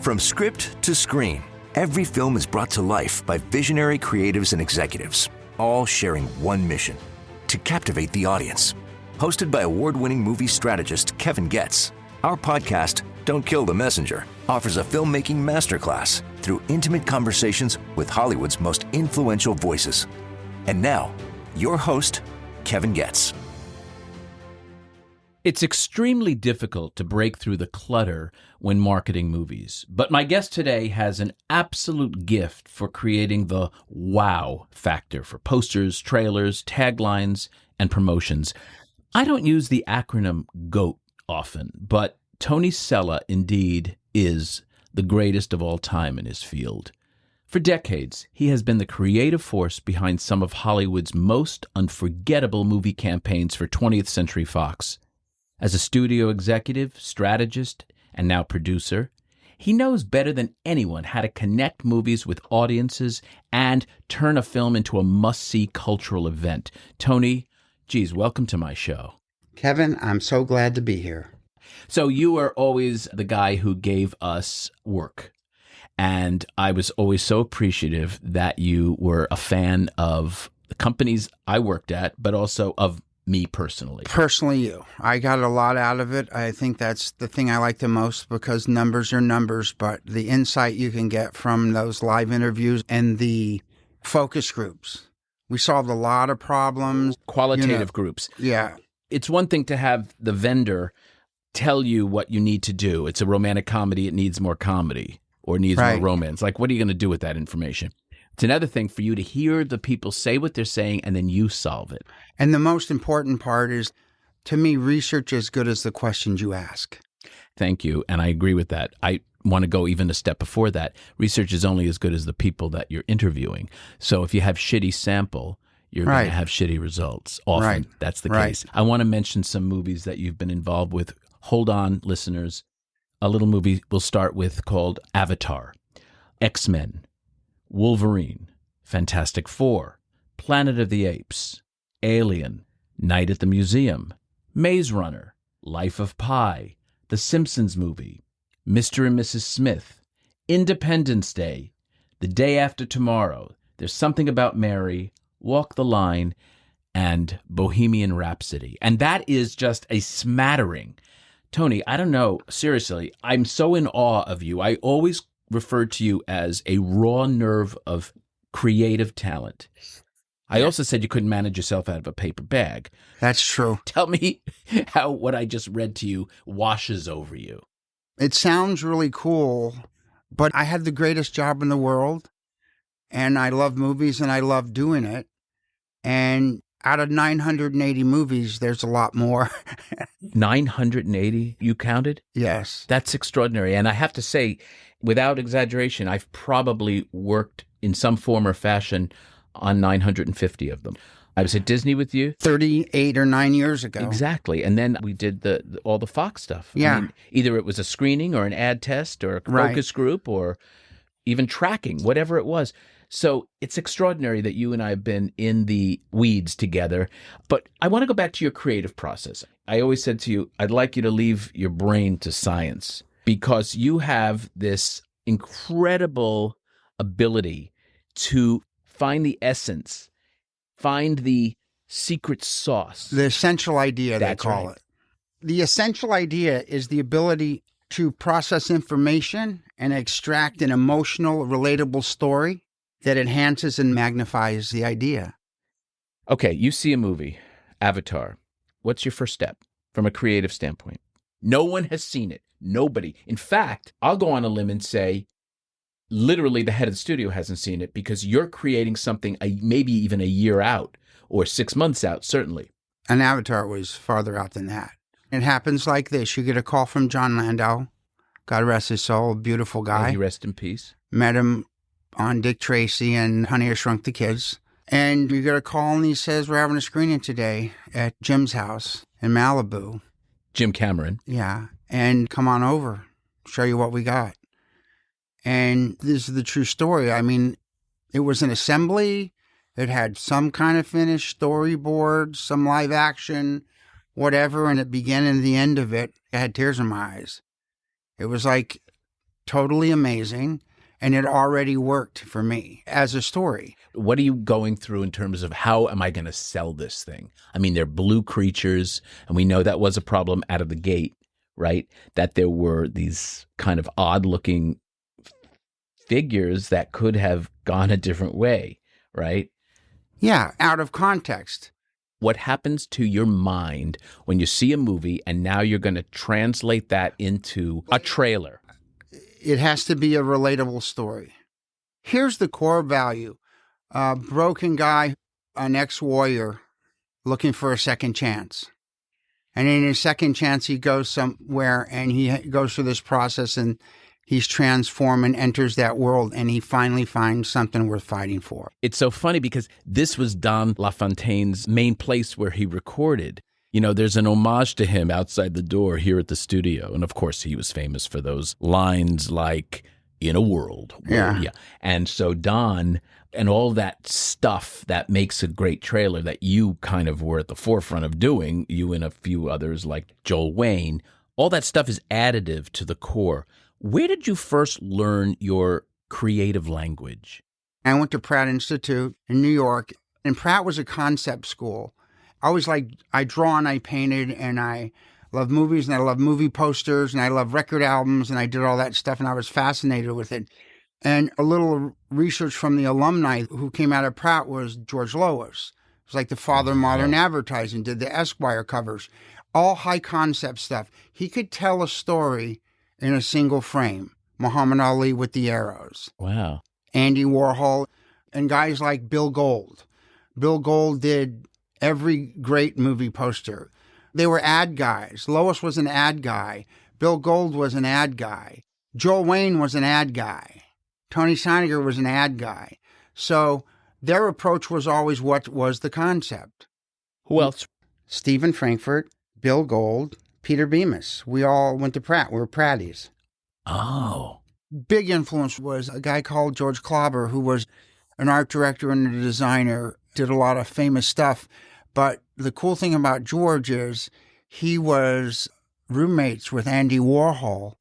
From script to screen, every film is brought to life by visionary creatives and executives, all sharing one mission: to captivate the audience. Hosted by award-winning movie strategist Kevin Goetz, our podcast, Don't Kill the Messenger, offers a filmmaking masterclass through intimate conversations with Hollywood's most influential voices. And now, your host, Kevin Goetz. It's extremely difficult to break through the clutter when marketing movies, but my guest today has an absolute gift for creating the wow factor for posters, trailers, taglines, and promotions. I don't use the acronym GOAT often, but Tony Sella indeed is the greatest of all time in his field. For decades, he has been the creative force behind some of Hollywood's most unforgettable movie campaigns for 20th Century Fox. As a studio executive, strategist, and now producer, he knows better than anyone how to connect movies with audiences and turn a film into a must-see cultural event. Tony, geez, welcome to my show. Kevin, I'm so glad to be here. So you are always the guy who gave us work. And I was always so appreciative that you were a fan of the companies I worked at, but also of me personally. Personally, you. I got a lot out of it. I think that's the thing I like the most because numbers are numbers, but the insight you can get from those live interviews and the focus groups. We solved a lot of problems. Qualitative groups. Yeah. It's one thing to have the vendor tell you what you need to do. It's a romantic comedy. It needs more comedy or needs more romance. Like, what are you going to do with that information? It's another thing for you to hear the people say what they're saying and then you solve it. And the most important part is, to me, research is as good as the questions you ask. Thank you. And I agree with that. I want to go even a step before that. Research is only as good as the people that you're interviewing. So if you have shitty sample, you're going to have shitty results. Often that's the case. I want to mention some movies that you've been involved with. Hold on, listeners. A little movie we'll start with called Avatar, X-Men, Wolverine, Fantastic Four, Planet of the Apes, Alien, Night at the Museum, Maze Runner, Life of Pi, The Simpsons movie, Mr. and Mrs. Smith, Independence Day, The Day After Tomorrow, There's Something About Mary, Walk the Line, and Bohemian Rhapsody. And that is just a smattering. Tony, I don't know, seriously, I'm so in awe of you. I always referred to you as a raw nerve of creative talent. I also said you couldn't manage yourself out of a paper bag. That's true. Tell me how what I just read to you washes over you. It sounds really cool, but I had the greatest job in the world, and I love movies, and I love doing it. And out of 980 movies, there's a lot more. 980, you counted? Yes. That's extraordinary. And I have to say, without exaggeration, I've probably worked in some form or fashion on 950 of them. I was at Disney with you 38 or 9 years ago. Exactly. And then we did all the Fox stuff. Yeah. I mean, either it was a screening or an ad test or a focus group or even tracking, whatever it was. So it's extraordinary that you and I have been in the weeds together. But I want to go back to your creative process. I always said to you, I'd like you to leave your brain to science because you have this incredible ability to find the essence, find the secret sauce. The essential idea, they call it. The essential idea is the ability to process information and extract an emotional, relatable story that enhances and magnifies the idea. Okay, you see a movie, Avatar. What's your first step from a creative standpoint? No one has seen it. Nobody. In fact, I'll go on a limb and say, literally the head of the studio hasn't seen it because you're creating something maybe even a year out or 6 months out, certainly. An Avatar was farther out than that. It happens like this. You get a call from John Landau. God rest his soul, beautiful guy. May he rest in peace. Met him on Dick Tracy and Honey, I Shrunk the Kids. And you get a call and he says, we're having a screening today at Jim's house in Malibu. Jim Cameron. Yeah. And come on over, show you what we got. And this is the true story. I mean, it was an assembly. It had some kind of finished storyboard, some live action, whatever. And at the beginning and the end of it, I had tears in my eyes. It was like totally amazing, and it already worked for me as a story. What are you going through in terms of how am I going to sell this thing? I mean, they're blue creatures, and we know that was a problem out of the gate, right? That there were these kind of odd-looking figures that could have gone a different way, right? Yeah, out of context. What happens to your mind when you see a movie and now you're going to translate that into a trailer? It has to be a relatable story. Here's the core value. A broken guy, an ex-warrior, looking for a second chance. And in his second chance, he goes somewhere and he goes through this process and he's transformed and enters that world, and he finally finds something worth fighting for. It's so funny because this was Don LaFontaine's main place where he recorded. You know, there's an homage to him outside the door here at the studio. And of course, he was famous for those lines like, in a world. Yeah. And so Don and all that stuff that makes a great trailer that you kind of were at the forefront of doing, you and a few others like Joel Wayne, all that stuff is additive to the core. Where did you first learn your creative language? I went to Pratt Institute in New York, and Pratt was a concept school. I draw and I painted, and I love movies, and I love movie posters, and I love record albums, and I did all that stuff, and I was fascinated with it. And a little research from the alumni who came out of Pratt was George Lois. It was like the father of modern advertising, did the Esquire covers, all high concept stuff. He could tell a story in a single frame. Muhammad Ali with the arrows. Wow. Andy Warhol, and guys like Bill Gold. Bill Gold did every great movie poster. They were ad guys. Lois was an ad guy. Bill Gold was an ad guy. Joel Wayne was an ad guy. Tony Sella was an ad guy. So their approach was always what was the concept. Who else? Stephen Frankfurt, Bill Gold, Peter Bemis. We all went to Pratt. We were Pratties. Oh. Big influence was a guy called George Klauber, who was an art director and a designer, did a lot of famous stuff. But the cool thing about George is he was roommates with Andy Warhol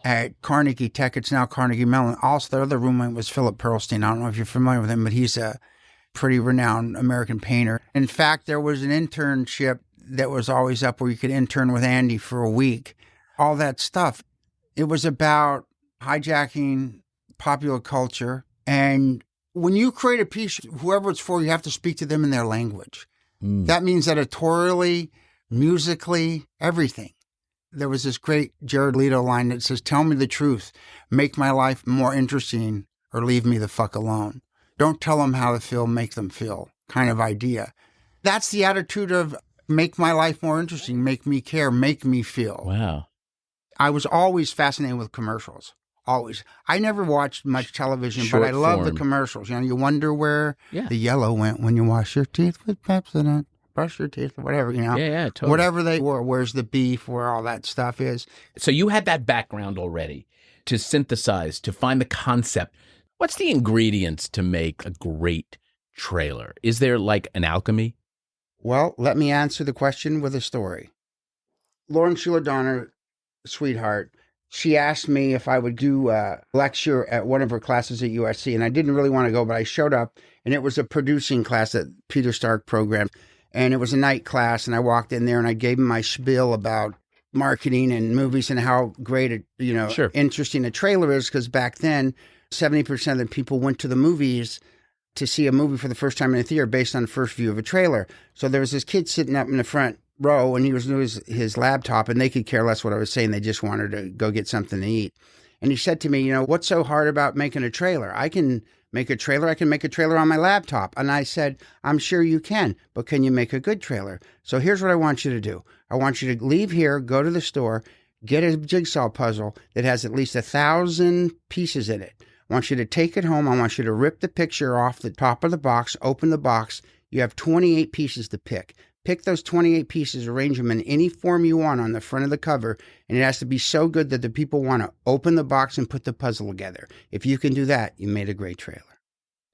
at Carnegie Tech. It's now Carnegie Mellon. Also, the other roommate was Philip Pearlstein. I don't know if you're familiar with him, but he's a pretty renowned American painter. In fact, there was an internship that was always up where you could intern with Andy for a week. All that stuff. It was about hijacking popular culture. And when you create a piece, whoever it's for, you have to speak to them in their language. That means editorially, musically, everything. There was this great Jared Leto line that says, "Tell me the truth, make my life more interesting, or leave me the fuck alone. Don't tell them how to feel, make them feel," kind of idea. That's the attitude of make my life more interesting, make me care, make me feel. Wow. I was always fascinated with commercials. Always. I never watched much television, Short but I love the form. commercials. You know, you wonder where Yeah. the yellow went when you wash your teeth with Pepsodent, brush your teeth, whatever, you know. Yeah, totally. Whatever they were, where's the beef, where all that stuff is. So you had that background already to synthesize, to find the concept. What's the ingredients to make a great trailer? Is there like an alchemy? Well, let me answer the question with a story. Lauren Schuler Donner, sweetheart, she asked me if I would do a lecture at one of her classes at USC, and I didn't really want to go, but I showed up, and it was a producing class that Peter Stark programmed, and it was a night class, and I walked in there, and I gave him my spiel about marketing and movies and how great, Sure. interesting a trailer is, because back then, 70% of the people went to the movies to see a movie for the first time in a theater based on the first view of a trailer. So there was this kid sitting up in the front row, and he was doing his laptop, and they could care less what I was saying. They just wanted to go get something to eat. And he said to me, what's so hard about making a trailer? I can make a trailer. I can make a trailer on my laptop. And I said, I'm sure you can, but can you make a good trailer? So here's what I want you to do. I want you to leave here, go to the store, get a jigsaw puzzle that has at least 1,000 pieces in it. I want you to take it home. I want you to rip the picture off the top of the box, open the box. You have 28 pieces to pick. Pick those 28 pieces, arrange them in any form you want on the front of the cover, and it has to be so good that the people want to open the box and put the puzzle together. If you can do that, you made a great trailer.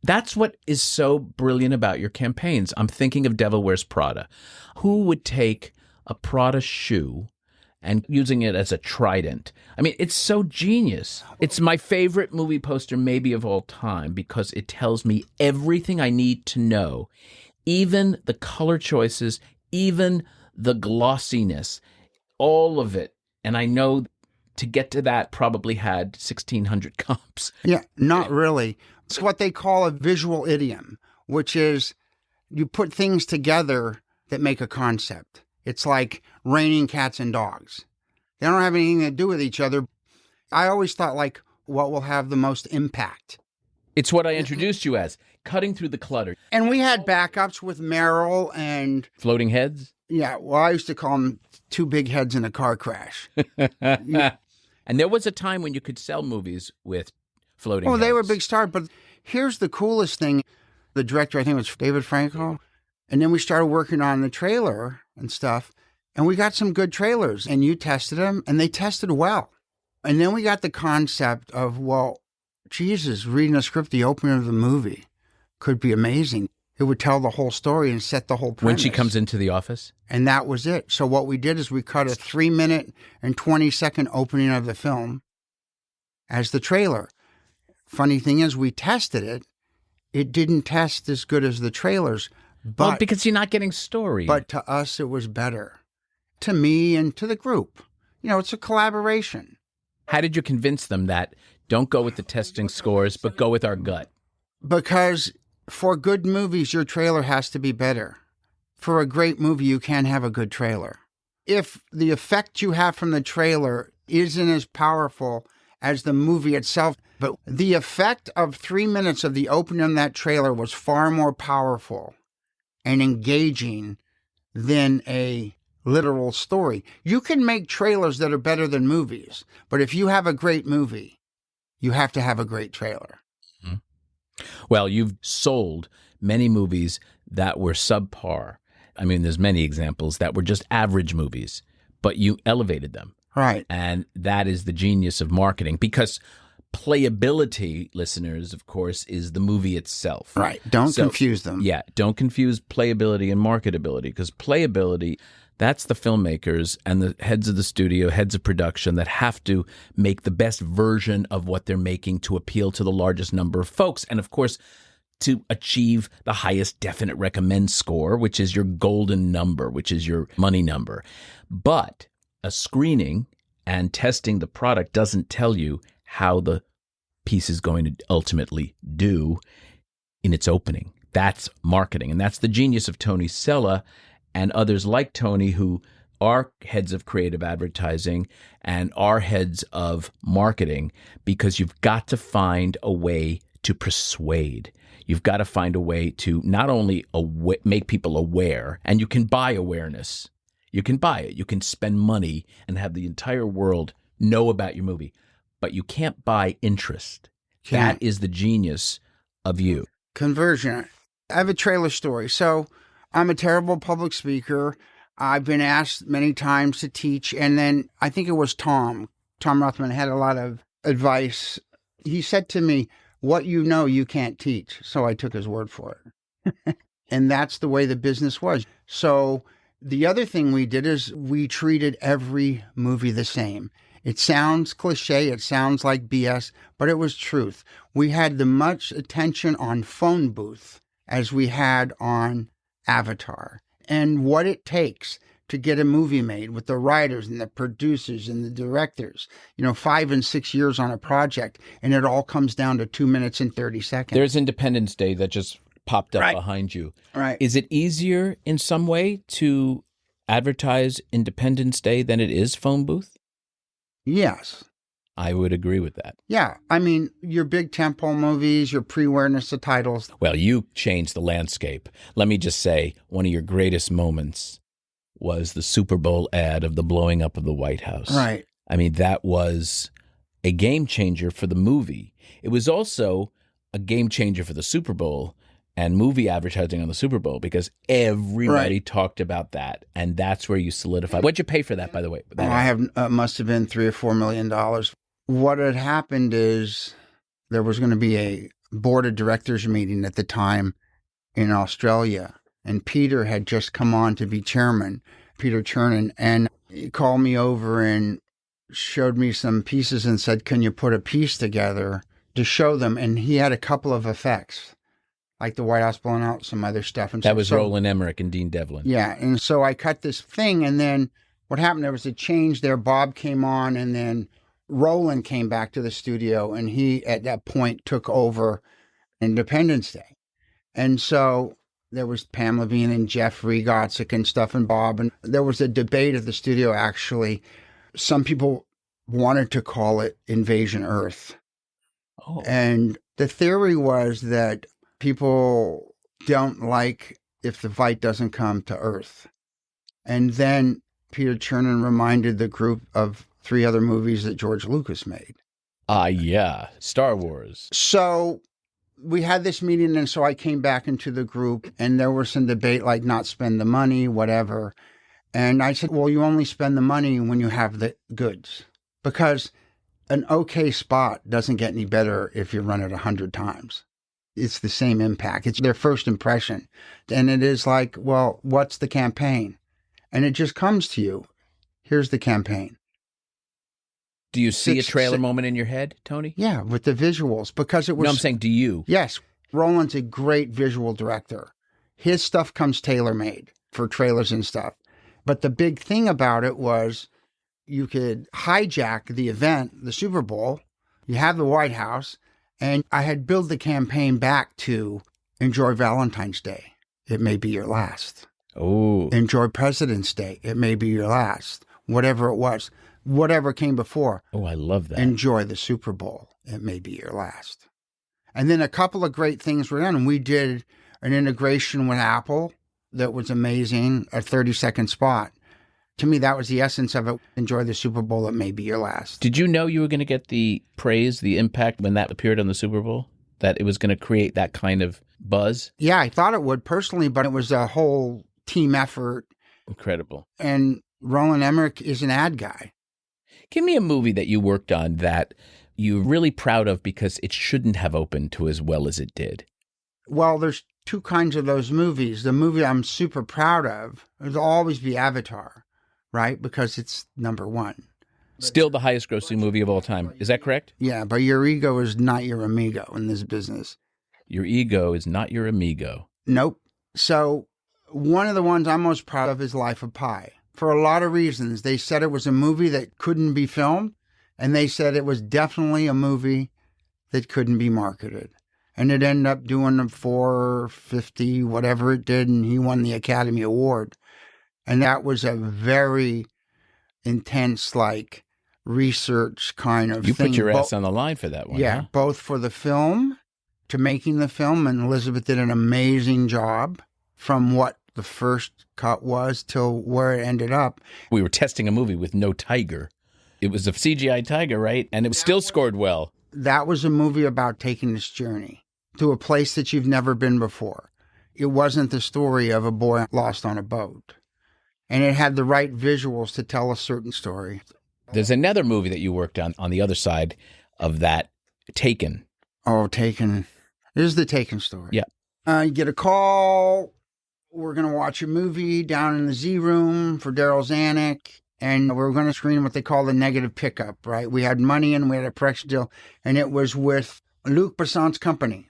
That's what is so brilliant about your campaigns. I'm thinking of Devil Wears Prada. Who would take a Prada shoe and using it as a trident. I mean, it's so genius. It's my favorite movie poster maybe of all time because it tells me everything I need to know, even the color choices, even the glossiness, all of it. And I know to get to that probably had 1,600 comps. Yeah, not really. It's what they call a visual idiom, which is you put things together that make a concept. It's like raining cats and dogs. They don't have anything to do with each other. I always thought, like, what will have the most impact? It's what I introduced you as, cutting through the clutter. And we had backups with Merrill and... Floating heads? Yeah, well, I used to call them two big heads in a car crash. And there was a time when you could sell movies with floating heads. They were a big star, but here's the coolest thing. The director, I think it was David Franco, and then we started working on the trailer and stuff, and we got some good trailers, and you tested them, and they tested well. And then we got the concept of, well, Jesus, reading a script, the opening of the movie could be amazing. It would tell the whole story and set the whole premise. When she comes into the office? And that was it. So what we did is we cut a 3-minute and 20-second opening of the film as the trailer. Funny thing is, we tested it. It didn't test as good as the trailers. But, well, because you're not getting story. But to us, it was better. To me and to the group. It's a collaboration. How did you convince them that don't go with the testing scores, but go with our gut? Because for good movies, your trailer has to be better. For a great movie, you can't have a good trailer. If the effect you have from the trailer isn't as powerful as the movie itself, but the effect of 3 minutes of the opening of that trailer was far more powerful and engaging than a literal story. You can make trailers that are better than movies, but if you have a great movie, you have to have a great trailer. Mm-hmm. Well, you've sold many movies that were subpar. I mean, there's many examples that were just average movies, but you elevated them. Right. And that is the genius of marketing, because playability, listeners, of course, is the movie itself. Right. Don't confuse them. Yeah. Don't confuse playability and marketability, because playability, that's the filmmakers and the heads of the studio, heads of production that have to make the best version of what they're making to appeal to the largest number of folks. And of course, to achieve the highest definite recommend score, which is your golden number, which is your money number. But a screening and testing the product doesn't tell you how the piece is going to ultimately do in its opening. That's marketing. And that's the genius of Tony Sella and others like Tony, who are heads of creative advertising and are heads of marketing, because you've got to find a way to persuade. You've got to find a way to not only make people aware, and you can buy awareness. You can buy it. You can spend money and have the entire world know about your movie, but you can't buy interest. That is the genius of you. Conversion. I have a trailer story. So I'm a terrible public speaker. I've been asked many times to teach. And then I think it was Tom Rothman had a lot of advice. He said to me, what you know, you can't teach. So I took his word for it. And that's the way the business was. So the other thing we did is we treated every movie the same. It sounds cliche, it sounds like BS, but it was truth. We had the much attention on Phone Booth as we had on Avatar, and what it takes to get a movie made with the writers and the producers and the directors, 5 and 6 years on a project, and it all comes down to 2 minutes and 30 seconds. There's Independence Day that just popped up behind you. Right. Is it easier in some way to advertise Independence Day than it is Phone Booth? Yes. I would agree with that. Yeah. I mean, your big tentpole movies, your pre-awareness of titles. Well, you changed the landscape. Let me just say, one of your greatest moments was the Super Bowl ad of the blowing up of the White House. Right. I mean, that was a game changer for the movie. It was also a game changer for the Super Bowl and movie advertising on the Super Bowl, because everybody talked about that, and that's where you solidified. What'd you pay for that, by the way? Must have been $3 or $4 million. What had happened is there was going to be a board of directors meeting at the time in Australia, and Peter had just come on to be chairman, Peter Chernin, and he called me over and showed me some pieces and said, can you put a piece together to show them? And he had a couple of effects, like the White House blowing out, some other stuff. And that was Roland Emmerich and Dean Devlin. Yeah. And so I cut this thing, and then what happened, there was a change there. Bob came on, and then Roland came back to the studio, and he, at that point, took over Independence Day. And so there was Pam Levine and Jeff Rigotzik and stuff and Bob. And there was a debate at the studio, actually. Some people wanted to call it Invasion Earth. Oh. And the theory was that people don't like if the fight doesn't come to Earth. And then Peter Chernin reminded the group of 3 other movies that George Lucas made. Yeah. Star Wars. So we had this meeting, and so I came back into the group, and there was some debate, like not spend the money, whatever. And I said, well, you only spend the money when you have the goods, because an okay spot doesn't get any better if you run it 100 times. It's the same impact. It's their first impression. And it is like, well, what's the campaign? And it just comes to you. Here's the campaign. Do you see a trailer moment in your head, Tony? Yeah, with the visuals, because it was... No, I'm saying, do you? Yes. Roland's a great visual director. His stuff comes tailor-made for trailers and stuff. But the big thing about it was you could hijack the event, the Super Bowl, you have the White House, and I had built the campaign back to enjoy Valentine's Day. It may be your last. Oh. Enjoy President's Day. It may be your last. Whatever it was. Whatever came before. Oh, I love that. Enjoy the Super Bowl. It may be your last. And then a couple of great things were done. We did an integration with Apple that was amazing, a 30-second spot. To me, that was the essence of it. Enjoy the Super Bowl. It may be your last. Did you know you were going to get the praise, the impact when that appeared on the Super Bowl? That it was going to create that kind of buzz? Yeah, I thought it would personally, but it was a whole team effort. Incredible. And Roland Emmerich is an ad guy. Give me a movie that you worked on that you're really proud of because it shouldn't have opened to as well as it did. Well, there's 2 kinds of those movies. The movie I'm super proud of will always be Avatar, right? Because it's number 1. Still the highest grossing movie of all time. Is that correct? Yeah, but your ego is not your amigo in this business. Your ego is not your amigo. Nope. So one of the ones I'm most proud of is Life of Pi. For a lot of reasons. They said it was a movie that couldn't be filmed, and they said it was definitely a movie that couldn't be marketed. And it ended up doing a $450, whatever it did, and he won the Academy Award. And that was a very intense, like, research kind of you thing. You put your ass on the line for that one. Yeah, huh? Both for the film, to making the film, and Elizabeth did an amazing job from what the first cut was till where it ended up. We were testing a movie with no tiger. It was a CGI tiger, right? And it still scored well. That was a movie about taking this journey to a place that you've never been before. It wasn't the story of a boy lost on a boat. And it had the right visuals to tell a certain story. There's another movie that you worked on the other side of that, Taken. Oh, Taken. This is the Taken story. Yeah. You get a call. We're going to watch a movie down in the Z Room for Daryl Zanuck, and we're going to screen what they call the negative pickup, right? We had money and we had a production deal, and it was with Luc Besson's company,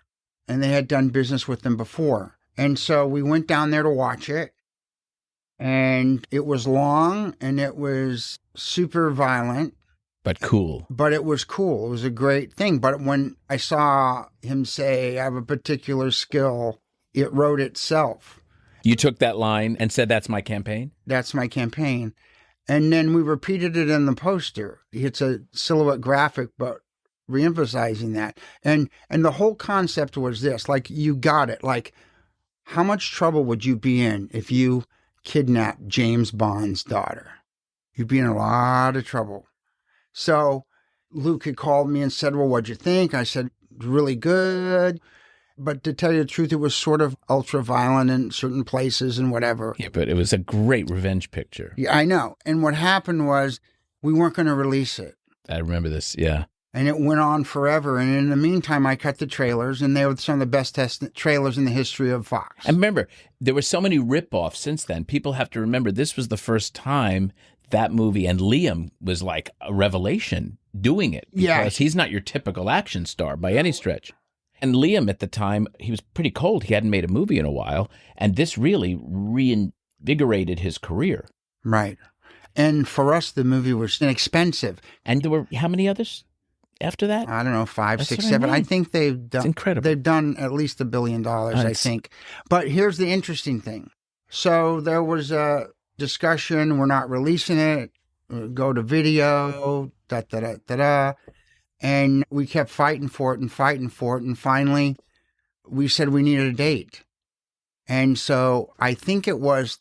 and they had done business with them before. And so we went down there to watch it, and it was long, and it was super violent. But cool. But it was cool. It was a great thing. But when I saw him say, I have a particular skill, it wrote itself. You took that line and said, that's my campaign? That's my campaign. And then we repeated it in the poster. It's a silhouette graphic, but reemphasizing that. And the whole concept was this, like, you got it. Like, how much trouble would you be in if you kidnapped James Bond's daughter? You'd be in a lot of trouble. So Luke had called me and said, well, what'd you think? I said, really good. But to tell you the truth, it was sort of ultra-violent in certain places and whatever. Yeah, but it was a great revenge picture. Yeah, I know. And what happened was we weren't going to release it. I remember this, yeah. And it went on forever. And in the meantime, I cut the trailers, and they were some of the best trailers in the history of Fox. And remember, there were so many rip-offs since then. People have to remember this was the first time that movie, and Liam was like a revelation doing it because he's not your typical action star by any stretch. And Liam at the time, he was pretty cold. He hadn't made a movie in a while, and this really reinvigorated his career. Right. And for us, the movie was inexpensive. And there were how many others after that? I don't know, 5, That's 6, what I 7. mean. I think they've done. It's incredible. They've done at least $1 billion, I think. But here's the interesting thing. So there was a discussion. We're not releasing it. Go to video. And we kept fighting for it. And finally, we said we needed a date. And so I think it was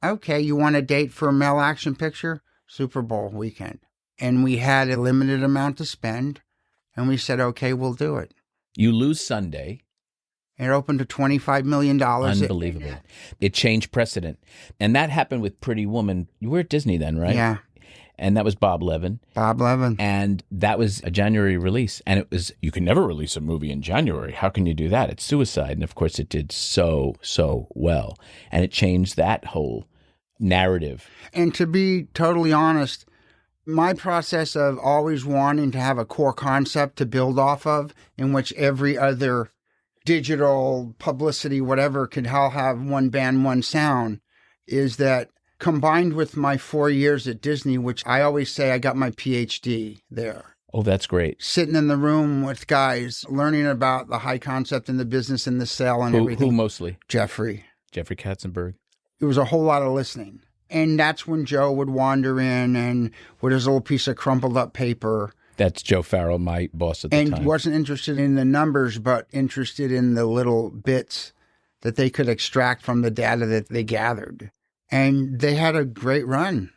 okay, you want a date for a male action picture? Super Bowl weekend. And we had a limited amount to spend. And we said, okay, we'll do it. You lose Sunday. It opened to $25 million. Unbelievable. It changed precedent. And that happened with Pretty Woman. You were at Disney then, right? Yeah. And that was Bob Levin. And that was a January release. And it was, you can never release a movie in January. How can you do that? It's suicide. And of course it did so well. And it changed that whole narrative. And to be totally honest, my process of always wanting to have a core concept to build off of, in which every other digital publicity, whatever, could all have one band, one sound, is that combined with my 4 years at Disney, which I always say I got my PhD there. Oh, that's great. Sitting in the room with guys, learning about the high concept in the business and the sell and everything. Who mostly? Jeffrey Katzenberg. It was a whole lot of listening. And that's when Joe would wander in and with his little piece of crumpled up paper. That's Joe Farrell, my boss at the time. And wasn't interested in the numbers, but interested in the little bits that they could extract from the data that they gathered. And they had a great run.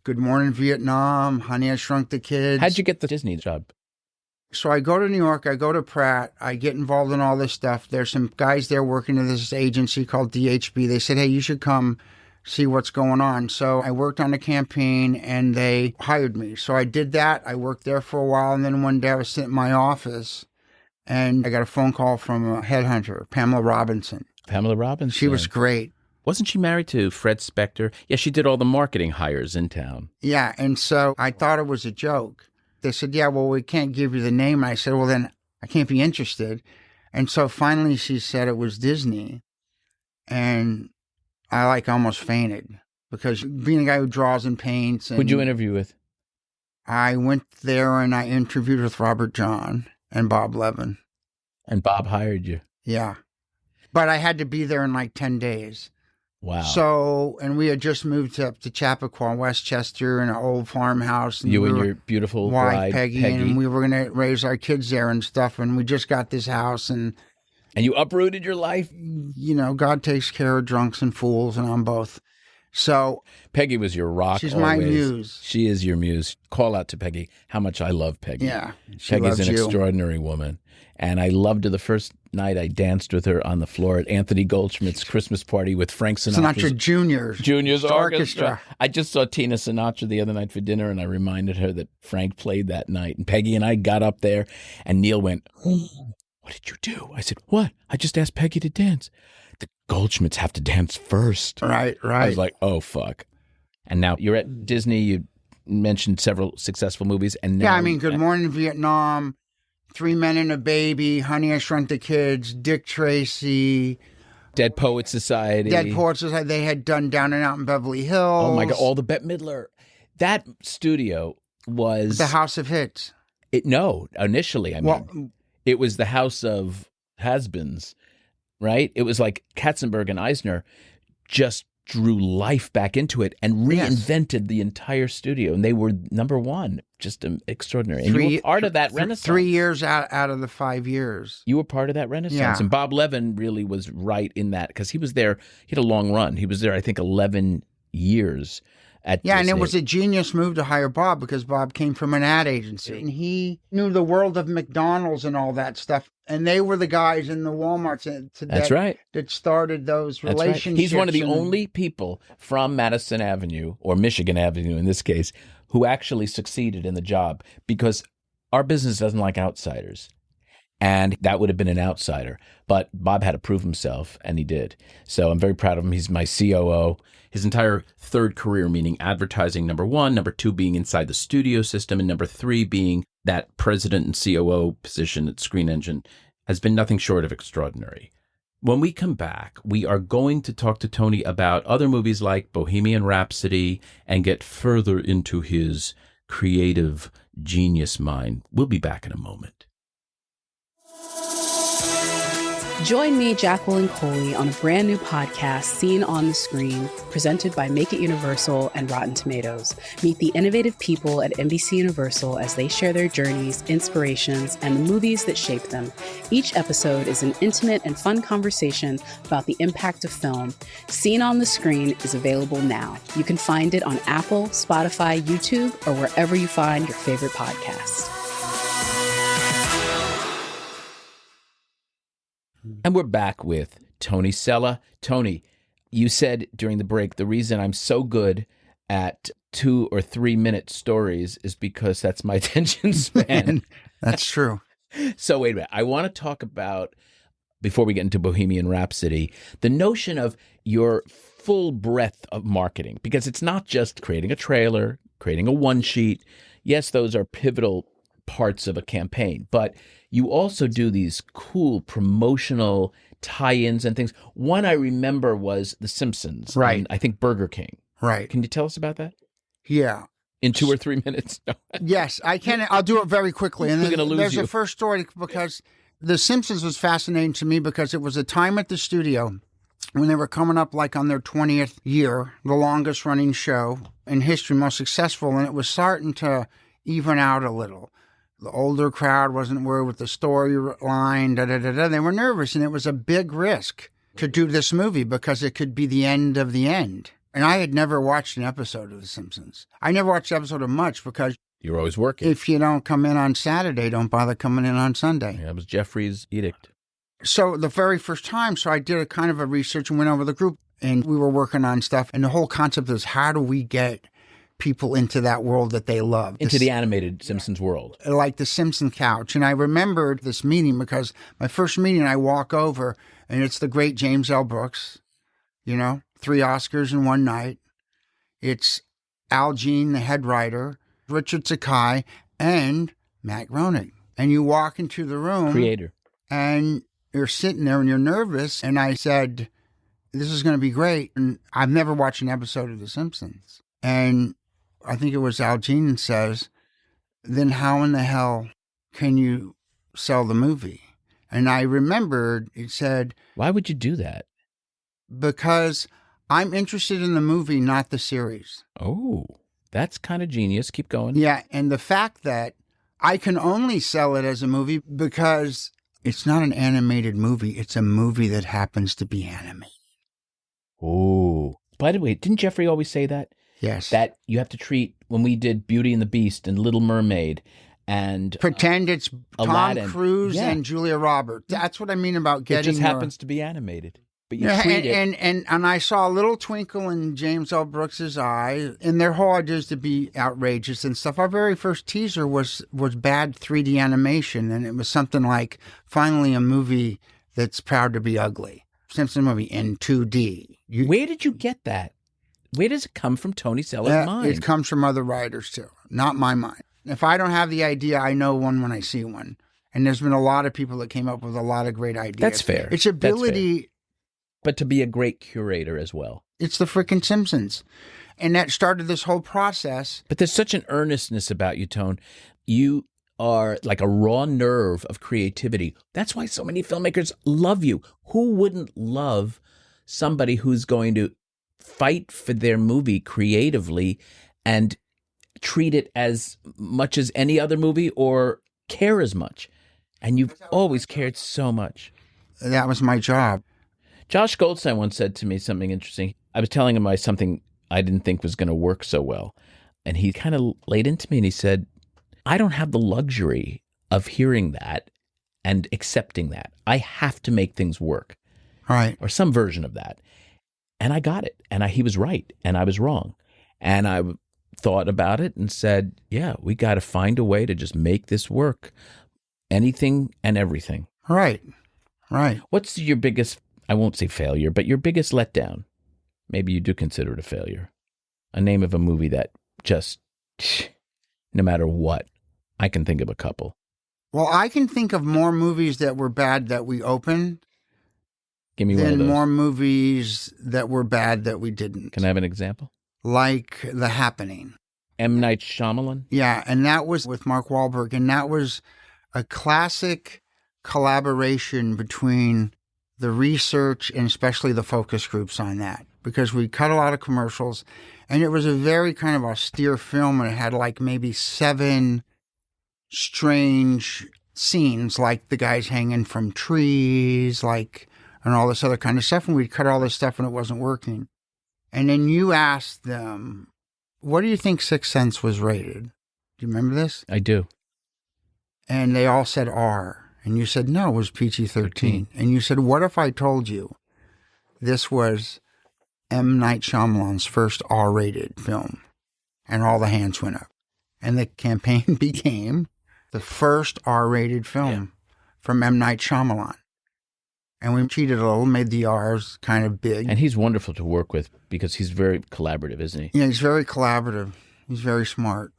Good Morning Vietnam, Honey, I Shrunk the Kids. How'd you get the Disney job? So I go to New York, I go to Pratt, I get involved in all this stuff. There's some guys there working in this agency called DHB. They said, hey, you should come see what's going on. So I worked on a campaign and they hired me. So I did that. I worked there for a while. And then one day I was sitting in my office and I got a phone call from a headhunter, Pamela Robinson. Pamela Robinson. She was great. Wasn't she married to Fred Spector? Yeah, she did all the marketing hires in town. Yeah. And so I thought it was a joke. They said, yeah, well, we can't give you the name. And I said, well, then I can't be interested. And so finally she said it was Disney. And I almost fainted because being a guy who draws and paints. And who'd you interview with? I went there and I interviewed with Robert John and Bob Levin. And Bob hired you? Yeah. But I had to be there in 10 days. Wow. So, and we had just moved up to Chappaqua, Westchester, in an old farmhouse. And you and your beautiful wife, bride, Peggy, and we were going to raise our kids there and stuff. And we just got this house and you uprooted your life? You know, God takes care of drunks and fools, and I'm both. So Peggy was your rock. She's always. my muse. She is your muse. Call out to Peggy how much I love Peggy. Yeah. Peggy's an extraordinary woman. And I loved her the first night I danced with her on the floor at Anthony Goldschmidt's Christmas party with Frank Sinatra Jr.'s Orchestra. I just saw Tina Sinatra the other night for dinner, and I reminded her that Frank played that night. And Peggy and I got up there, and Neil went, what did you do? I said, what? I just asked Peggy to dance. The Goldschmidts have to dance first. Right. I was like, oh, fuck. And now you're at Disney. You mentioned several successful movies. And now, yeah, I mean, Good Morning Vietnam, 3 Men and a Baby, Honey, I Shrunk the Kids, Dick Tracy. Dead Poets Society. They had done Down and Out in Beverly Hills. Oh, my God. All the Bette Midler. That studio was... the House of Hits. Initially, I mean... It was the house of has-beens, right? It was like Katzenberg and Eisner just drew life back into it and reinvented the entire studio. And they were number one, just extraordinary. And you were part of that renaissance. 3 years out of the 5 years. You were part of that renaissance. Yeah. And Bob Levin really was right in that because he was there. He had a long run. He was there, I think, 11 years. Yeah, and it was a genius move to hire Bob because Bob came from an ad agency. And he knew the world of McDonald's and all that stuff. And they were the guys in the Walmarts that started those relationships. Right. He's one of the only people from Madison Avenue, or Michigan Avenue in this case, who actually succeeded in the job because our business doesn't like outsiders. And that would have been an outsider. But Bob had to prove himself, and he did. So I'm very proud of him. He's my COO. His entire third career, meaning advertising, number one, number two being inside the studio system, and number three being that president and COO position at Screen Engine, has been nothing short of extraordinary. When we come back, we are going to talk to Tony about other movies like Bohemian Rhapsody and get further into his creative genius mind. We'll be back in a moment. Join me, Jacqueline Coley, on a brand new podcast, Seen on the Screen, presented by Make It Universal and Rotten Tomatoes. Meet the innovative people at NBC Universal as they share their journeys, inspirations, and the movies that shape them. Each episode is an intimate and fun conversation about the impact of film. Seen on the Screen is available now. You can find it on Apple, Spotify, YouTube, or wherever you find your favorite podcasts. And we're back with Tony Sella. Tony, you said during the break, the reason I'm so good at 2 or 3 minute stories is because that's my attention span. That's true. So wait a minute. I want to talk about, before we get into Bohemian Rhapsody, the notion of your full breadth of marketing, because it's not just creating a trailer, creating a one sheet. Yes, those are pivotal parts of a campaign, but you also do these cool promotional tie-ins and things. One I remember was The Simpsons. Right. And I think Burger King. Right. Can you tell us about that? Yeah. In 2 or 3 minutes? No. Yes, I can. I'll do it very quickly. And We're going to lose there's you. a first story because The Simpsons was fascinating to me because it was a time at the studio when they were coming up like on their 20th year, the longest running show in history, most successful, and it was starting to even out a little. The older crowd wasn't worried with the storyline, They were nervous, and it was a big risk to do this movie because it could be the end of the end. And I had never watched an episode of The Simpsons. I never watched an episode of much because You're always working. if you don't come in on Saturday, don't bother coming in on Sunday. Yeah, that was Jeffrey's edict. So the very first time, I did a kind of a research and went over the group, and we were working on stuff. And the whole concept is, how do we get people into that world that they love? Into the animated Simpsons world. Like the Simpson couch. And I remembered this meeting because my first meeting, I walk over, and it's the great James L. Brooks, 3 Oscars in one night. It's Al Jean, the head writer, Richard Sakai, and Matt Groening. And you walk into the room. Creator. And you're sitting there and you're nervous. And I said, this is going to be great. And I've never watched an episode of The Simpsons. And I think it was Al Jean says, then how in the hell can you sell the movie? And I remembered it said, Why would you do that? because I'm interested in the movie, not the series. Oh, that's kind of genius. Keep going. Yeah, and the fact that I can only sell it as a movie because it's not an animated movie. It's a movie that happens to be animated. Oh, by the way, didn't Jeffrey always say that? Yes. That you have to treat, when we did Beauty and the Beast and Little Mermaid and Pretend it's Aladdin. Tom Cruise Yeah. and Julia Roberts. That's what I mean about it getting just happens to be animated. But you treat it. And I saw a little twinkle in James L. Brooks's eye, and their whole idea is to be outrageous and stuff. Our very first teaser was bad 3D animation, and it was something like, finally a movie that's proud to be ugly. Simpson movie in 2D. Where did you get that? Where does it come from Tony Sella's mind? It comes from other writers, too, not my mind. If I don't have the idea, I know one when I see one. And there's been a lot of people that came up with a lot of great ideas. That's fair. It's ability... That's fair. But to be a great curator as well. It's the frickin' Simpsons. And that started this whole process. But there's such an earnestness about you, Tone. You are like a raw nerve of creativity. That's why so many filmmakers love you. Who wouldn't love somebody who's going to fight for their movie creatively and treat it as much as any other movie or care as much? And you've always cared so much. That was my job. Josh Goldstein once said to me something interesting. I was telling him something I didn't think was going to work so well. And he kind of laid into me and he said, I don't have the luxury of hearing that and accepting that. I have to make things work. Right. Or some version of that. And I got it. And he was right. And I was wrong. And I thought about it and said, yeah, we got to find a way to just make this work. anything and everything. Right. What's your biggest, I won't say failure, but your biggest letdown? Maybe you do consider it a failure. A name of a movie that just, no matter what, I can think of a couple. Well, I can think of more movies that were bad that we opened. Give me one of those. More movies that were bad that we didn't. Can I have an example? Like The Happening. M. Night Shyamalan? Yeah, and that was with Mark Wahlberg, and that was a classic collaboration between the research and especially the focus groups on that, because we cut a lot of commercials, and it was a very kind of austere film, and it had like maybe 7 strange scenes, like the guys hanging from trees, and all this other kind of stuff, and we'd cut all this stuff and it wasn't working. And then you asked them, what do you think Sixth Sense was rated? Do you remember this? I do. And they all said R. And you said, no, it was PG-13. And you said, what if I told you this was M. Night Shyamalan's first R-rated film? And all the hands went up. And the campaign became the first R-rated film from M. Night Shyamalan. And we cheated a little, made the R's kind of big. And he's wonderful to work with because he's very collaborative, isn't he? Yeah, he's very collaborative. He's very smart.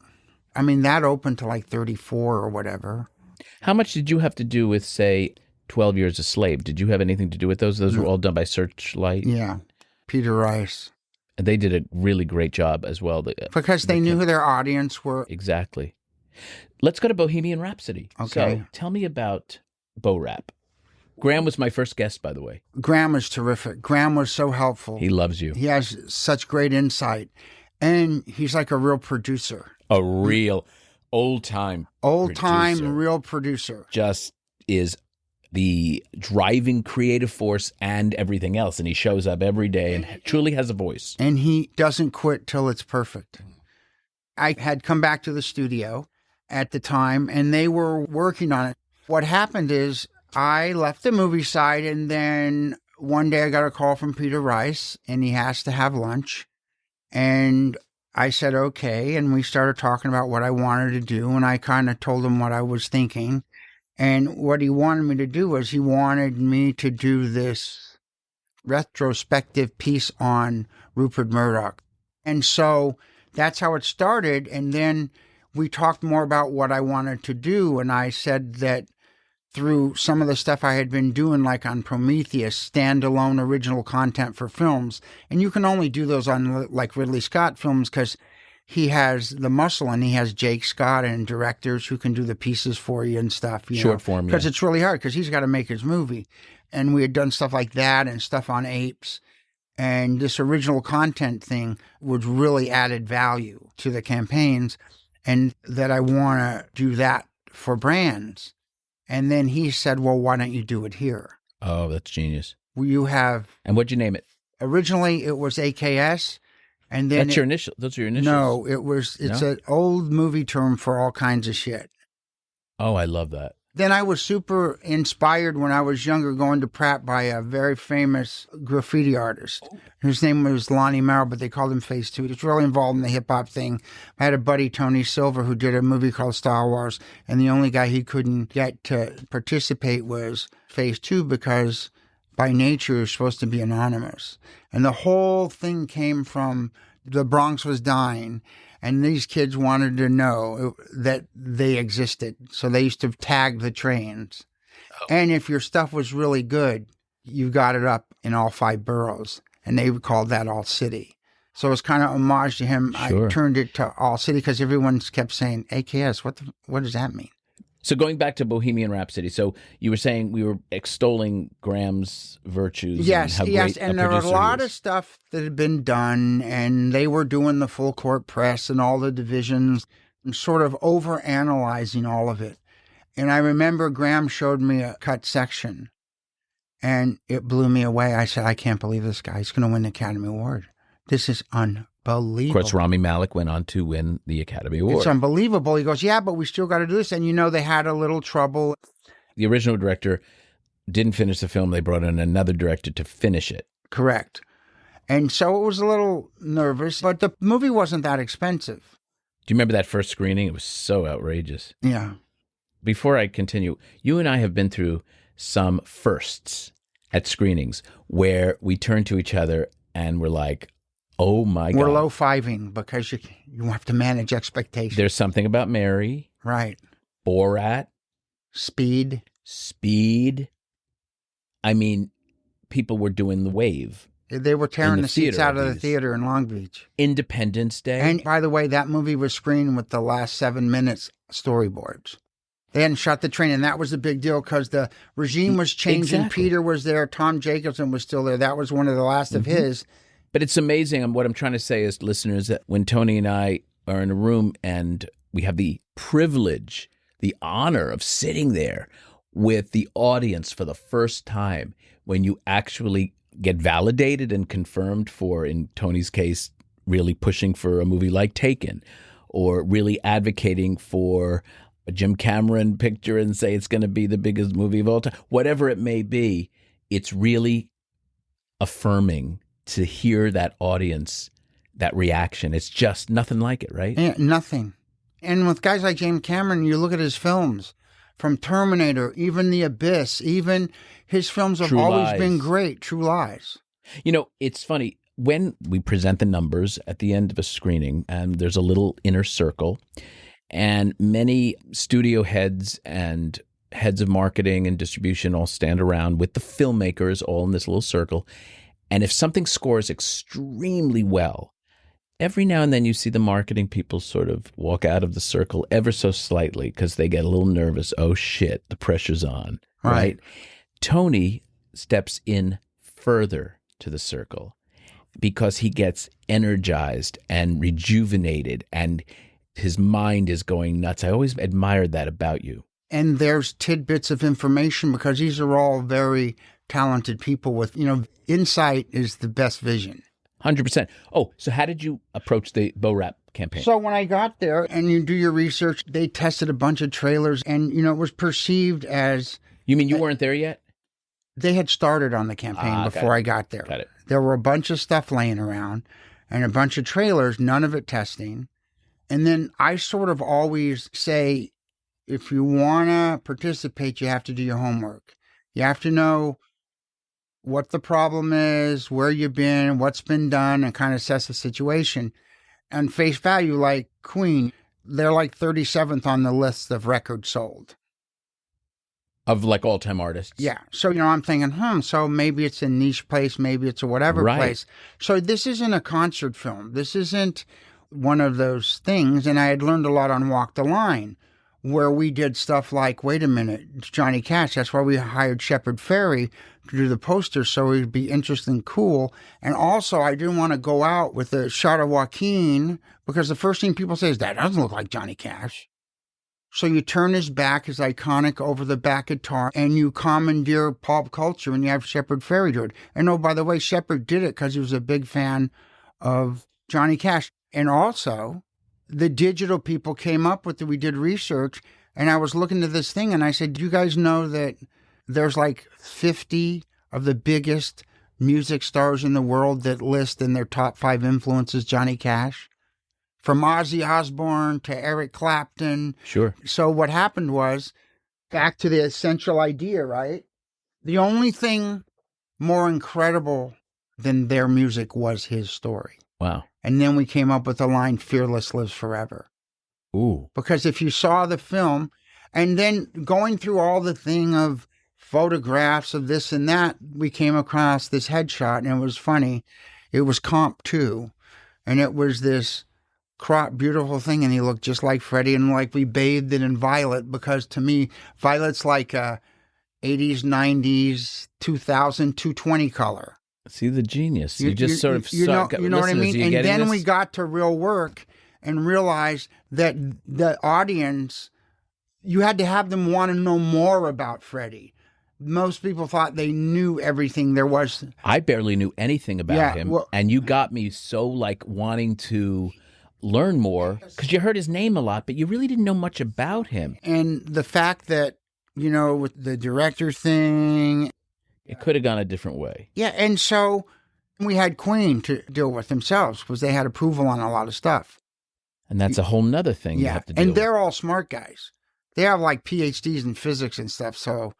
I mean, that opened to like 34 or whatever. How much did you have to do with, say, 12 Years a Slave? Did you have anything to do with those? Those were all done by Searchlight? Yeah. Peter Rice. And they did a really great job as well. Because they knew who their audience were. Exactly. Let's go to Bohemian Rhapsody. Okay. So tell me about Bo Rap. Graham was my first guest, by the way. Graham was terrific. Graham was so helpful. He loves you. He has such great insight. And he's like a real producer. A real old-time real producer. Just is the driving creative force and everything else. And he shows up every day and truly has a voice. And he doesn't quit till it's perfect. I had come back to the studio at the time, and they were working on it. What happened is I left the movie side, and then one day I got a call from Peter Rice, and he asked to have lunch. And I said, okay. And we started talking about what I wanted to do. And I kind of told him what I was thinking. And what he wanted me to do was he wanted me to do this retrospective piece on Rupert Murdoch. And so that's how it started. And then we talked more about what I wanted to do. And I said that through some of the stuff I had been doing, like on Prometheus, standalone original content for films. And you can only do those on like Ridley Scott films because he has the muscle, and he has Jake Scott and directors who can do the pieces for you and stuff. Short form, because it's really hard because he's got to make his movie. And we had done stuff like that and stuff on apes. And this original content thing was really added value to the campaigns, and that I want to do that for brands. And then he said, well, why don't you do it here? Oh, that's genius. You have... And what'd you name it? Originally, it was AKS. And then That's your initial. Those are your initials? No, it's an old movie term for all kinds of shit. Oh, I love that. Then I was super inspired when I was younger going to Pratt by a very famous graffiti artist. His name was Lonnie Merrill, but they called him Phase 2. He was really involved in the hip-hop thing. I had a buddy, Tony Sella, who did a movie called Star Wars, and the only guy he couldn't get to participate was Phase 2 because by nature you're supposed to be anonymous. And the whole thing came from the Bronx was dying, and these kids wanted to know that they existed. So they used to tag the trains. Oh. And if your stuff was really good, you got it up in all 5 boroughs. And they called that All City. So it was kind of homage to him. Sure. I turned it to All City because everyone kept saying, AKS, what does that mean? So going back to Bohemian Rhapsody, so you were saying we were extolling Graham's virtues. Yes, and how great and there were a lot of stuff that had been done, and they were doing the full court press and all the divisions, and sort of over-analyzing all of it. And I remember Graham showed me a cut section, and it blew me away. I said, I can't believe this guy. He's going to win the Academy Award. This is unbelievable. Of course, Rami Malek went on to win the Academy Award. It's unbelievable. He goes, yeah, but we still got to do this. And, they had a little trouble. The original director didn't finish the film. They brought in another director to finish it. Correct. And so it was a little nervous, but the movie wasn't that expensive. Do you remember that first screening? It was so outrageous. Yeah. before I continue, you and I have been through some firsts at screenings where we turn to each other and we're like, oh my God. We're low-fiving because you have to manage expectations. There's something about Mary. Right. Borat. Speed. I mean, people were doing the wave. They were tearing the seats out of the theater in Long Beach. Independence Day. And by the way, that movie was screened with the last 7 minutes storyboards. They hadn't shot the train, and that was a big deal because the regime was changing. Exactly. Peter was there. Tom Jacobson was still there. That was one of the last of his. But it's amazing. And what I'm trying to say is, listeners, that when Tony and I are in a room and we have the privilege, the honor of sitting there with the audience for the first time, when you actually get validated and confirmed for, in Tony's case, really pushing for a movie like Taken, or really advocating for a Jim Cameron picture and say it's going to be the biggest movie of all time, whatever it may be, it's really affirming to hear that audience, that reaction. It's just nothing like it, right? Yeah, nothing. And with guys like James Cameron, you look at his films, from Terminator, even The Abyss, even his films have always been great. True Lies. You know, it's funny. When we present the numbers at the end of a screening, and there's a little inner circle, and many studio heads and heads of marketing and distribution all stand around with the filmmakers all in this little circle. And if something scores extremely well, every now and then you see the marketing people sort of walk out of the circle ever so slightly because they get a little nervous. Oh, shit, the pressure's on, right? Tony steps in further to the circle because he gets energized and rejuvenated and his mind is going nuts. I always admired that about you. And there's tidbits of information because these are all very talented people with, insight is the best vision. 100%. Oh, so how did you approach the Bo Rap campaign? So when I got there and you do your research, they tested a bunch of trailers and, it was perceived as... You mean you weren't there yet? They had started on the campaign before I got there. Got it. There were a bunch of stuff laying around and a bunch of trailers, none of it testing. And then I sort of always say, if you want to participate, you have to do your homework. You have to know what the problem is, where you've been, what's been done, and kind of assess the situation. And face value, like Queen, they're like 37th on the list of records sold. Of like all-time artists? Yeah. So, I'm thinking, so maybe it's a niche place, maybe it's a whatever place. So this isn't a concert film. This isn't one of those things. And I had learned a lot on Walk the Line, where we did stuff like, wait a minute, it's Johnny Cash. That's why we hired Shepard Fairey to do the poster, so it would be interesting and cool. And also, I didn't want to go out with a shot of Joaquin, because the first thing people say is, that doesn't look like Johnny Cash. So you turn his back, his iconic over-the-back guitar, and you commandeer pop culture, and you have Shepard Fairey do it. And oh, by the way, Shepard did it because he was a big fan of Johnny Cash. And also, the digital people came up with it. We did research, and I was looking at this thing, and I said, do you guys know that there's like 50 of the biggest music stars in the world that list in their top 5 influences Johnny Cash? From Ozzy Osbourne to Eric Clapton. Sure. So what happened was, back to the essential idea, right? The only thing more incredible than their music was his story. Wow. And then we came up with the line, "Fearless lives forever." Ooh. Because if you saw the film, and then going through all the thing of photographs of this and that, we came across this headshot, and it was funny. It was Comp 2, and it was this crop beautiful thing, and he looked just like Freddie, and like we bathed it in violet, because to me, violet's like a 80s, 90s, 2000, 220 color. See the genius. You just sort of you know suck. what I mean? And then this? we got to real work and realized that the audience, you had to have them want to know more about Freddie. Most people thought they knew everything there was. I barely knew anything about him, and you got me so like wanting to learn more because you heard his name a lot, but you really didn't know much about him. And the fact that, with the director thing, it could have gone a different way. Yeah, and so we had Queen to deal with themselves because they had approval on a lot of stuff. And that's a whole nother thing you have to deal with. And they're all smart guys. They have like PhDs in physics and stuff. So,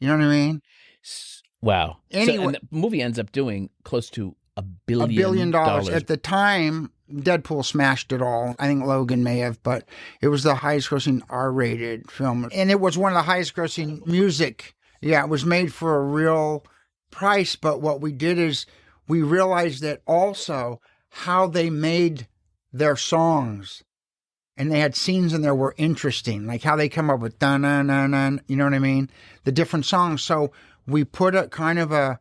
you know what I mean? Wow. Anyway, so, and the movie ends up doing close to $1 billion. $1 billion. At the time, Deadpool smashed it all. I think Logan may have, but it was the highest grossing R-rated film. And it was one of the highest grossing music. Yeah, it was made for a real price. But what we did is we realized that also how they made their songs, and they had scenes in there were interesting, like how they come up with dun-dun-dun-dun, you know what I mean? The different songs. So we put a kind of a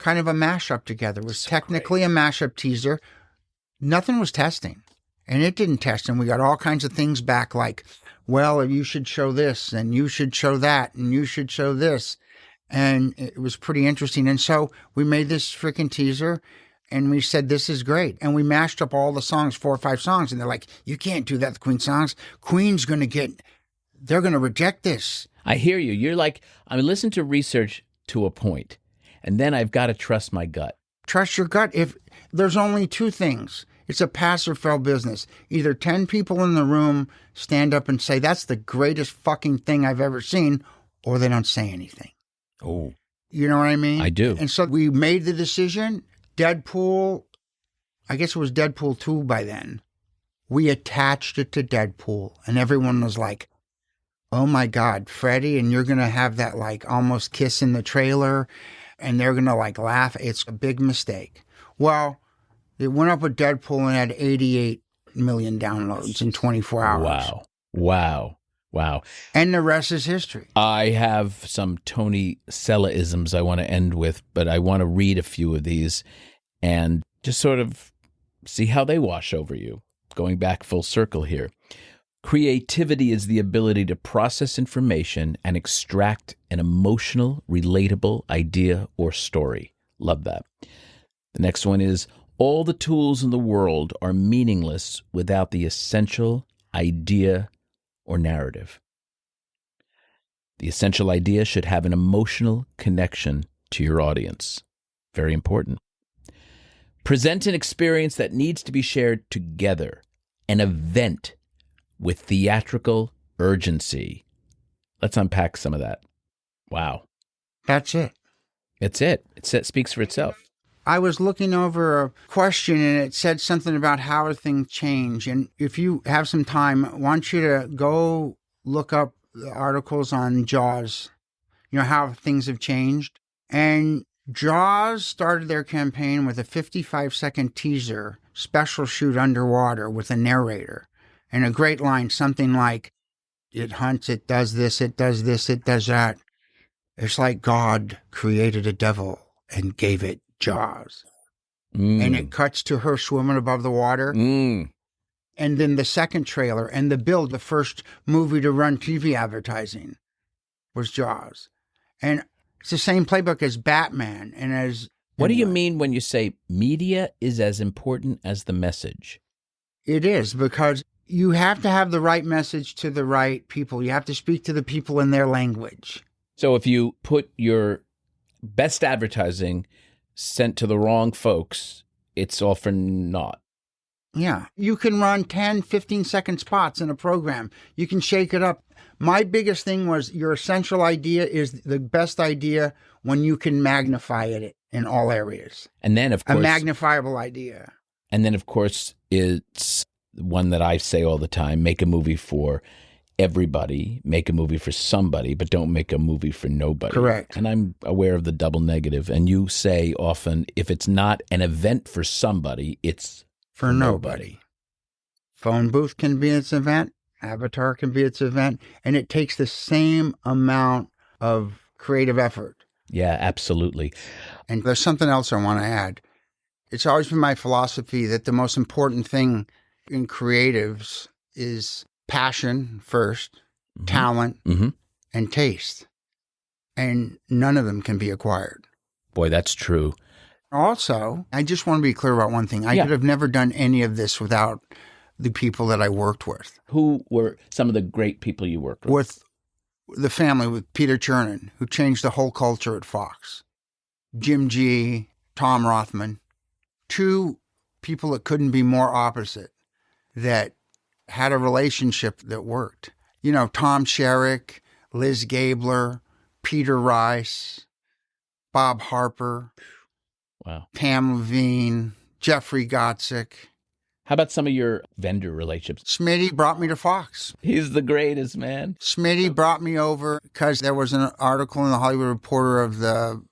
mashup together. It was technically a mashup teaser. Nothing was testing, and it didn't test. And we got all kinds of things back like, well, you should show this, and you should show that, and you should show this. And it was pretty interesting. And so we made this freaking teaser, and we said, this is great. And we mashed up all the songs, 4 or 5 songs. And they're like, you can't do that, the Queen songs. Queen's going to they're going to reject this. I hear you. You're like, I listen to research to a point, and then I've got to trust my gut. Trust your gut. If there's only 2 things, it's a pass or fail business. Either 10 people in the room stand up and say, that's the greatest fucking thing I've ever seen, or they don't say anything. Oh. You know what I mean? I do. And so we made the decision. Deadpool, I guess it was Deadpool 2 by then. We attached it to Deadpool, and everyone was like, oh my God, Freddie, and you're going to have that like almost kiss in the trailer, and they're going to like laugh. It's a big mistake. Well, it went up with Deadpool and had 88 million downloads in 24 hours. Wow. And the rest is history. I have some Tony Sella-isms I want to end with, but I want to read a few of these and just sort of see how they wash over you. Going back full circle here. Creativity is the ability to process information and extract an emotional, relatable idea or story. Love that. The next one is, all the tools in the world are meaningless without the essential idea or narrative. The essential idea should have an emotional connection to your audience. Very important. Present an experience that needs to be shared together, an event with theatrical urgency. Let's unpack some of that. Wow. That's it. It's it. It speaks for itself. I was looking over a question, and it said something about how things change. And if you have some time, I want you to go look up the articles on Jaws, how things have changed. And Jaws started their campaign with a 55-second teaser, special shoot underwater with a narrator. And a great line, something like, it hunts, it does this, it does this, it does that. It's like God created a devil and gave it jaws. And it cuts to her swimming above the water. And then the second trailer and the build, the first movie to run TV advertising was Jaws. And it's the same playbook as Batman and as... What do you mean when you say media is as important as the message? It is, because you have to have the right message to the right people. You have to speak to the people in their language. So if you put your best advertising sent to the wrong folks, it's all for naught. Yeah. You can run 10, 15-second spots in a program. You can shake it up. My biggest thing was your essential idea is the best idea when you can magnify it in all areas. And then, of course... a magnifiable idea. And then, of course, it's one that I say all the time, make a movie for everybody, make a movie for somebody, but don't make a movie for nobody. Correct. And I'm aware of the double negative. And you say often, if it's not an event for somebody, it's for nobody. Phone booth can be its event. Avatar can be its event. And it takes the same amount of creative effort. Yeah, absolutely. And there's something else I want to add. It's always been my philosophy that the most important thing in creatives is passion first, talent, and taste. And none of them can be acquired. Boy, that's true. Also, I just want to be clear about one thing. I could have never done any of this without the people that I worked with. Who were some of the great people you worked with? With the family, with Peter Chernin, who changed the whole culture at Fox. Jim G., Tom Rothman. 2 people that couldn't be more opposite, that had a relationship that worked. Tom Sherrick, Liz Gabler, Peter Rice, Bob Harper, wow, Pam Levine, Jeffrey Gottsick. How about some of your vendor relationships? Smitty brought me to Fox. He's the greatest, man. Smitty brought me over because there was an article in the Hollywood Reporter of the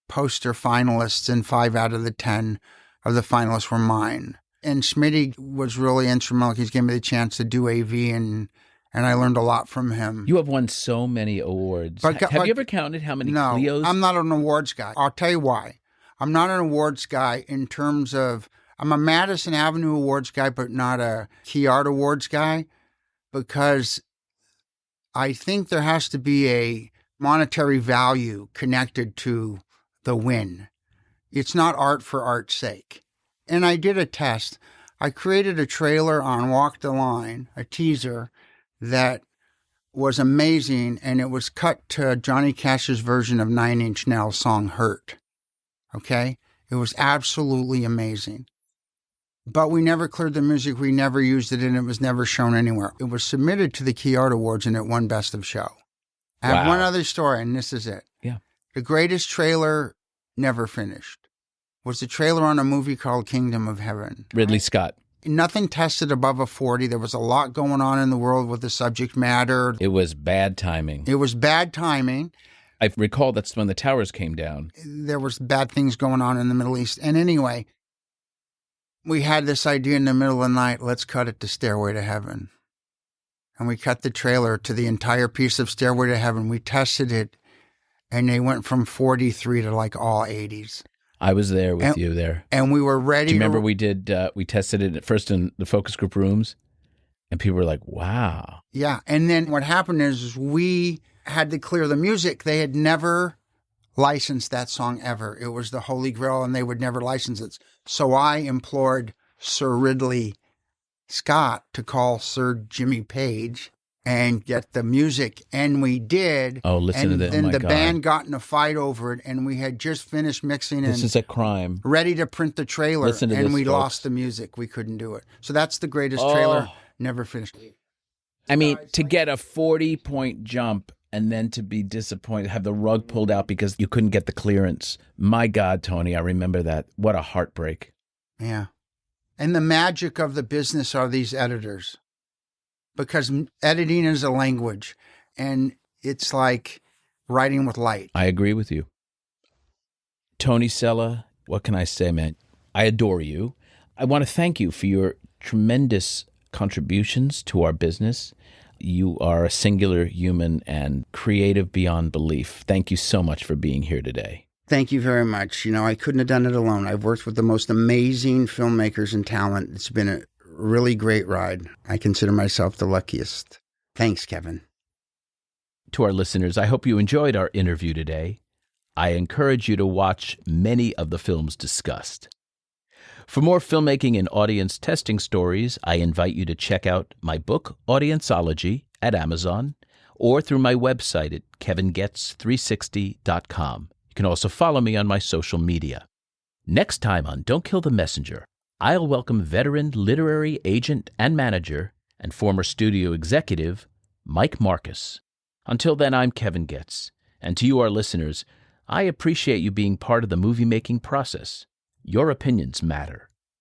poster finalists, and 5 out of the 10 of the finalists were mine. And Smitty was really instrumental. He's gave me the chance to do AV, and I learned a lot from him. You have won so many awards. Have you ever counted how many Clios? No, I'm not an awards guy. I'll tell you why. I'm not an awards guy in terms of, I'm a Madison Avenue Awards guy, but not a Key Art Awards guy, because I think there has to be a monetary value connected to the win. It's not art for art's sake. And I did a test. I created a trailer on Walk the Line, a teaser that was amazing, and it was cut to Johnny Cash's version of 9 Inch Nails' song Hurt. Okay? It was absolutely amazing. But we never cleared the music, we never used it, and it was never shown anywhere. It was submitted to the Key Art Awards, and it won Best of Show. I have one other story, and this is it. Yeah. The greatest trailer never finished was the trailer on a movie called Kingdom of Heaven. Ridley Scott. Nothing tested above a 40. There was a lot going on in the world with the subject matter. It was bad timing. It was bad timing. I recall that's when the towers came down. There was bad things going on in the Middle East. And anyway, we had this idea in the middle of the night, let's cut it to Stairway to Heaven. And we cut the trailer to the entire piece of Stairway to Heaven. We tested it, and they went from 43 to like all 80s. I was there with you there. And we were ready. Do you remember we tested it at first in the focus group rooms, and people were like, wow. Yeah. And then what happened is we had to clear the music. They had never licensed that song ever. It was the Holy Grail, and they would never license it. So I implored Sir Ridley Scott to call Sir Jimmy Page and get the music, and we did. Oh, listen to that! And then the band got in a fight over it, and we had just finished mixing. This is a crime. Ready to print the trailer, Listen to and this, we folks. lost the music. We couldn't do it. So that's the greatest trailer. Never finished. I mean, to get a 40-point jump and then to be disappointed, have the rug pulled out because you couldn't get the clearance. My God, Tony, I remember that. What a heartbreak. Yeah. And the magic of the business are these editors. Because editing is a language, and it's like writing with light. I agree with you. Tony Sella, what can I say, man? I adore you. I want to thank you for your tremendous contributions to our business. You are a singular human and creative beyond belief. Thank you so much for being here today. Thank you very much. I couldn't have done it alone. I've worked with the most amazing filmmakers and talent. It's been a really great ride. I consider myself the luckiest. Thanks, Kevin. To our listeners, I hope you enjoyed our interview today. I encourage you to watch many of the films discussed. For more filmmaking and audience testing stories, I invite you to check out my book, Audienceology, at Amazon, or through my website at kevingetz360.com. You can also follow me on my social media. Next time on Don't Kill the Messenger, I'll welcome veteran literary agent and manager and former studio executive, Mike Marcus. Until then, I'm Kevin Goetz, and to you, our listeners, I appreciate you being part of the movie-making process. Your opinions matter.